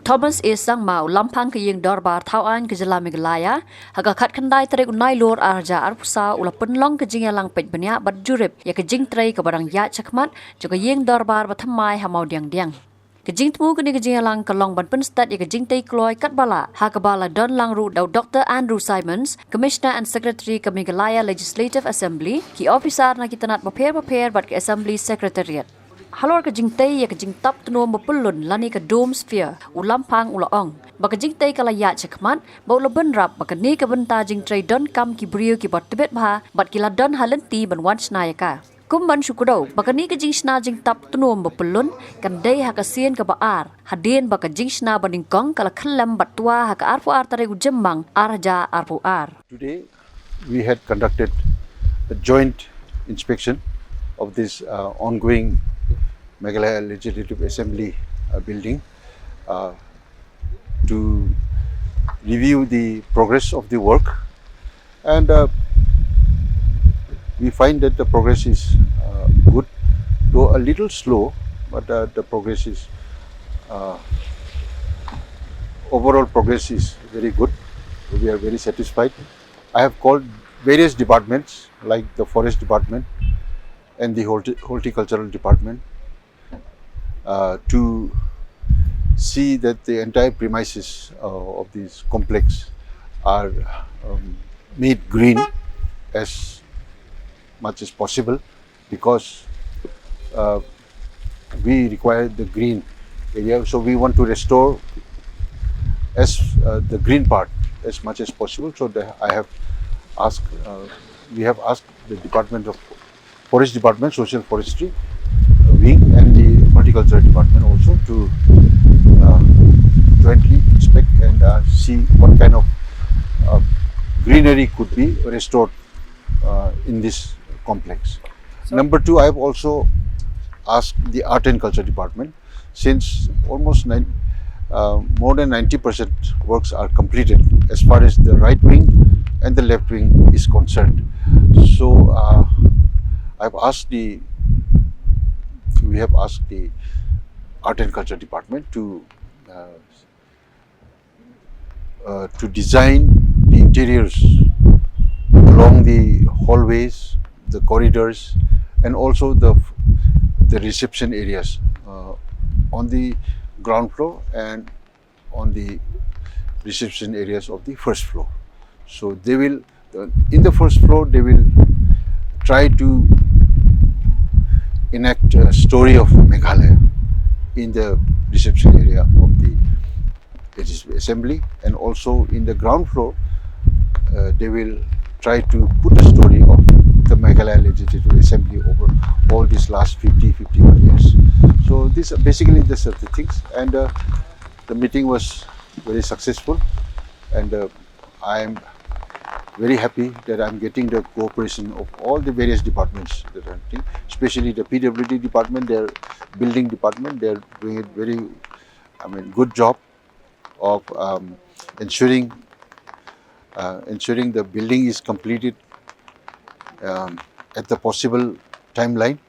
Thomas is sang mau lampang ke yang dorbar tauan ke jela Meghalaya haga khat khandai trek unai lor arja arpusa ula penlong ke jing yalang pej benya bat jurip ya ke jing trei ke barang ya chakmat juga yang dorbar bathamai ha Mawdiangdiang. Kejing temu kini kejing lang kelong ban penstat ya kejing tei kloy kat bala ha kebala don lang ru dau Dr. Andrew Simons, Commissioner and Secretary ke Meghalaya Legislative Assembly, ki officer na kita nak paper bat ke Assembly Secretariat. Halor kejing tei ya kejing tap tunuam bepelun lani ke dome sphere ulampang ulaong. Ba kejing tei kala ya cekmat bau leben rap ba keni ke benta jing trei don kam ki brio ki bat tibet bha bat kila don halenti ban wan snayaka. Kumban syukudau, bakani ke Jingshna jing tap tunuam bepelun, kan day haka sien ke baar, hadin baka Jingshna bandingkong kala kelam batua haka arpu ar taregu jembang arja arpu ar. Today we had conducted a joint inspection of this ongoing Meghalaya Legislative Assembly building to review the progress of the work, and we find that the progress is good, though a little slow, but the progress is overall progress is very good. We are very satisfied. I have called various departments like the forest department and the horticultural department to see that the entire premises of this complex are made green as much as possible, because we require the green area, so we want to restore the green part as much as possible. So we have asked the Department of Forest Department, Social Forestry wing, and the Horticulture Department also to jointly inspect and see what kind of greenery could be restored in this complex. Number two, I have also asked the Art and Culture Department, since almost more than 90% works are completed as far as the right wing and the left wing is concerned. So we have asked the Art and Culture Department to design the interiors along the hallways, the corridors, and also the reception areas on the ground floor and on the reception areas of the first floor. So they will, in the first floor, they will try to enact a story of Meghalaya in the reception area of the assembly, and also in the ground floor they will try to put a story of the Meghalaya Legislative Assembly over all these last 51 years. So these are basically the things, and the meeting was very successful, and I am very happy that I am getting the cooperation of all the various departments that are doing, especially the PWD department, their building department. They are doing a very, good job of ensuring the building is completed at the possible timeline,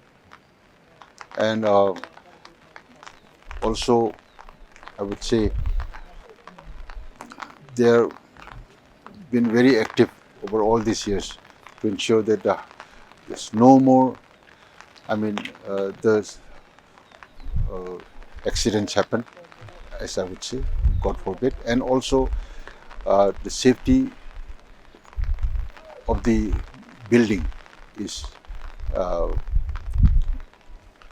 and also I would say they have been very active over all these years to ensure that there's no more accidents happen, as I would say, God forbid, and also the safety of the building is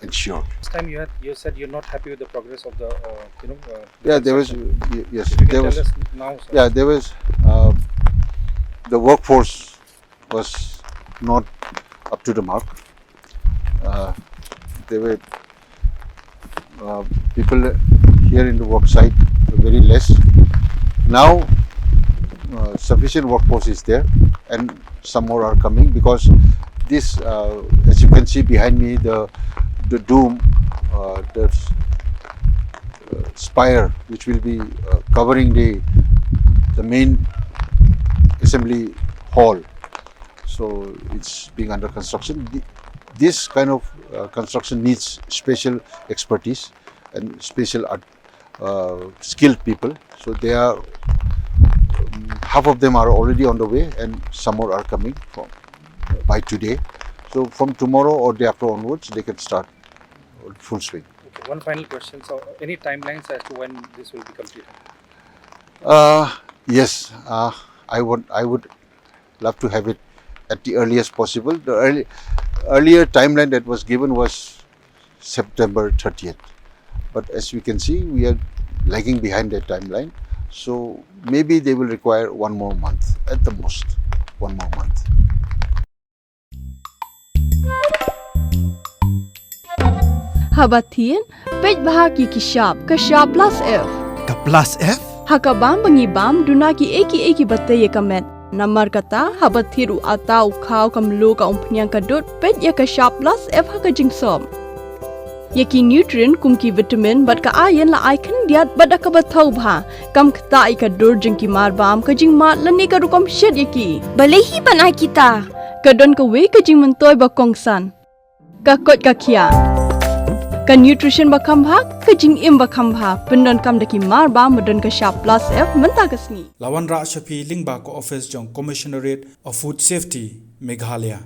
ensured. This time you said you're not happy with the progress of the yeah, there was yes, if you there can was tell us now, sir. yeah, there was the workforce was not up to the mark. There were people here in the work site very less. Now sufficient workforce is there, and some more are coming, because this, as you can see behind me, the dome, the spire which will be covering the main assembly hall, so it's being under construction. This kind of construction needs special expertise and special skilled people. So they are half of them are already on the way, and some more are coming by today. So from tomorrow or day after onwards, they can start full swing. Okay, one final question. So, any timelines as to when this will be completed? Yes, I would love to have it at the earliest possible. The earlier timeline that was given was September 30th. But as we can see, we are lagging behind that timeline. So maybe they will require 1 more month at the most. 1 more month. Habatin, pej bahagi kishab plus F. Ka plus F? Hakabam bangibam dunaki eki bataya kamet. Namar kata habatiru atau kau kamlu ka umpnyang kadut pej ya kishab plus F haka jingsom. Yaki nutrient kumki vitamin bat ka ayan la icon diat bat ka batau bha kam kata ika dur jingki marbam ka jing mat lani ka rukom shed yaki. Balehi banai kita. Kadon ka we ka jing mentoy ba kongsan. Ka kot ka kia. Ka nutrition bakam bha ka jing im bakam bha pendon kam daki marba modon ka sharp plus F menta kasni. Lawan Ra Shafi Lingba ko office jong Commissionerate of Food Safety Meghalaya.